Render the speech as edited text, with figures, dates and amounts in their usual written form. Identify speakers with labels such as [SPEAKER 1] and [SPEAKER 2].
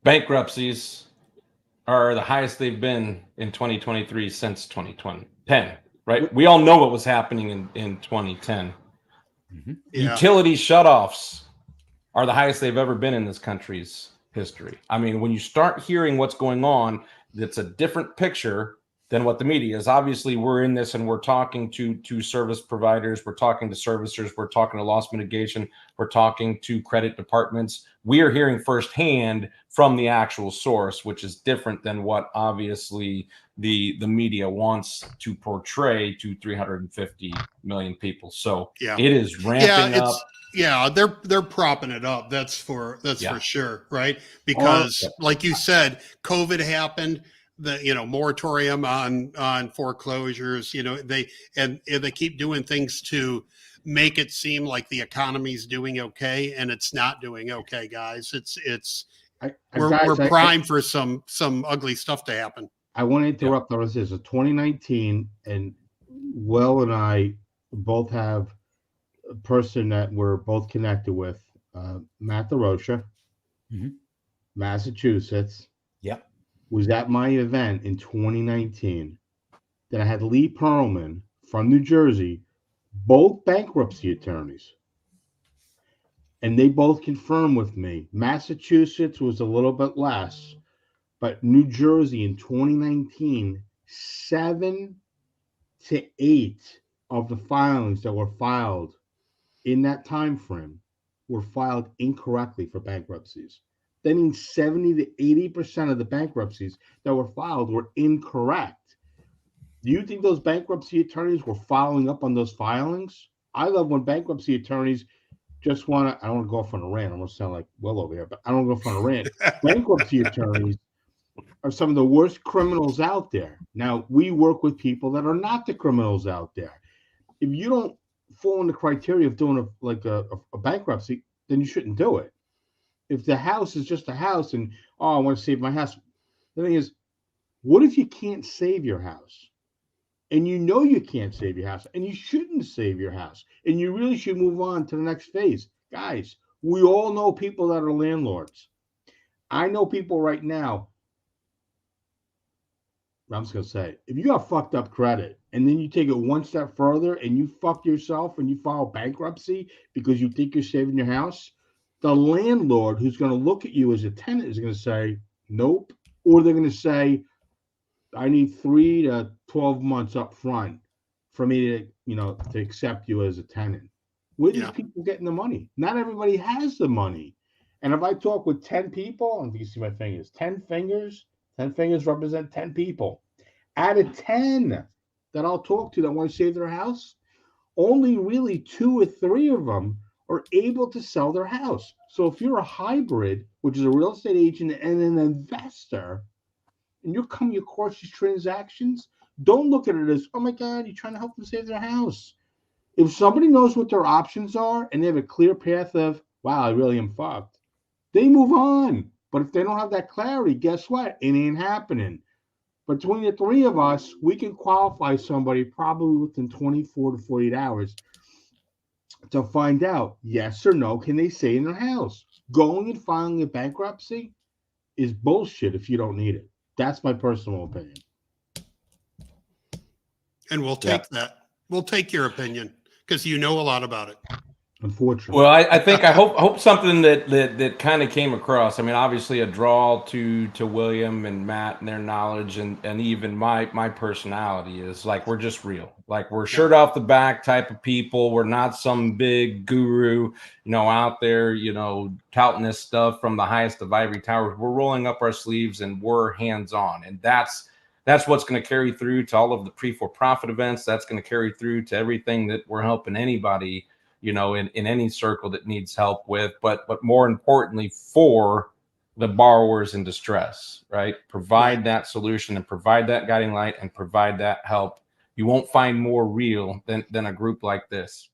[SPEAKER 1] bankruptcies are the highest they've been in 2023 since 2010, right? We all know what was happening in 2010.
[SPEAKER 2] Mm-hmm.
[SPEAKER 3] Yeah.
[SPEAKER 1] Utility shutoffs are the highest they've ever been in this country's history. I mean, when you start hearing what's going on, it's a different picture than what the media is. Obviously, we're in this and we're talking to service providers, we're talking to servicers, we're talking to loss mitigation, we're talking to credit departments. We are hearing firsthand from the actual source, which is different than what obviously the media wants to portray to 350 million people. So
[SPEAKER 3] Yeah.
[SPEAKER 1] it is ramping up.
[SPEAKER 3] Yeah, they're propping it up. That's for sure, right? Because like you said, COVID happened. The moratorium on foreclosures. They keep doing things to make it seem like the economy's doing okay, and it's not doing okay, guys. We're primed for some ugly stuff to happen.
[SPEAKER 2] I want to interrupt. This is 2019, and Will and I both have a person that we're both connected with, Matt DeRocha, Massachusetts.
[SPEAKER 1] Yep.
[SPEAKER 2] Was at my event in 2019. Then I had Lee Perlman from New Jersey, both bankruptcy attorneys. And they both confirmed with me. Massachusetts was a little bit less, but New Jersey in 2019, 7 to 8 of the filings that were filed in that time frame were filed incorrectly for bankruptcies. That means 70 to 80% of the bankruptcies that were filed were incorrect. Do you think those bankruptcy attorneys were following up on those filings? I love when bankruptcy attorneys just want to, I don't want to go off on a rant. I'm going to sound like Will over here, but I don't want to go off on a rant. Bankruptcy attorneys are some of the worst criminals out there. Now, we work with people that are not the criminals out there. If you don't fall in the criteria of doing a bankruptcy, then you shouldn't do it. If the house is just a house and, I want to save my house. The thing is, what if you can't save your house? And you can't save your house, and you shouldn't save your house, and you really should move on to the next phase. Guys, we all know people that are landlords. I know people right now. I'm just going to say, if you got fucked up credit and then you take it one step further and you fuck yourself and you file bankruptcy because you think you're saving your house, the landlord who's going to look at you as a tenant is going to say, nope. Or they're going to say, I need 3 to 12 months up front for me to accept you as a tenant. Where do these people getting the money? Not everybody has the money. And if I talk with 10 people, and you can see my fingers, 10 fingers represent 10 people. Out of 10 that I'll talk to that want to save their house, only really 2 or 3 of them are able to sell their house. So if you're a hybrid, which is a real estate agent and an investor, and you're coming across these transactions, don't look at it as, oh my God, you're trying to help them save their house. If somebody knows what their options are and they have a clear path of, wow, I really am fucked, they move on. But if they don't have that clarity, guess what? It ain't happening. Between the 3 of us, we can qualify somebody probably within 24 to 48 hours to find out, yes or no, can they stay in their house? Going and filing a bankruptcy is bullshit if you don't need it. That's my personal opinion.
[SPEAKER 3] And we'll take that. We'll take your opinion because you know a lot about it.
[SPEAKER 2] Unfortunately.
[SPEAKER 1] Well, I hope something that kind of came across. I mean, obviously a draw to William and Matt and their knowledge and even my personality is like, we're just real. Like, we're shirt off the back type of people. We're not some big guru, out there, touting this stuff from the highest of ivory towers. We're rolling up our sleeves and we're hands-on. And that's what's going to carry through to all of the pre-for-profit events. That's going to carry through to everything that we're helping anybody in any circle that needs help with, but more importantly for the borrowers in distress, right? Provide that solution and provide that guiding light and provide that help. You won't find more real than a group like this.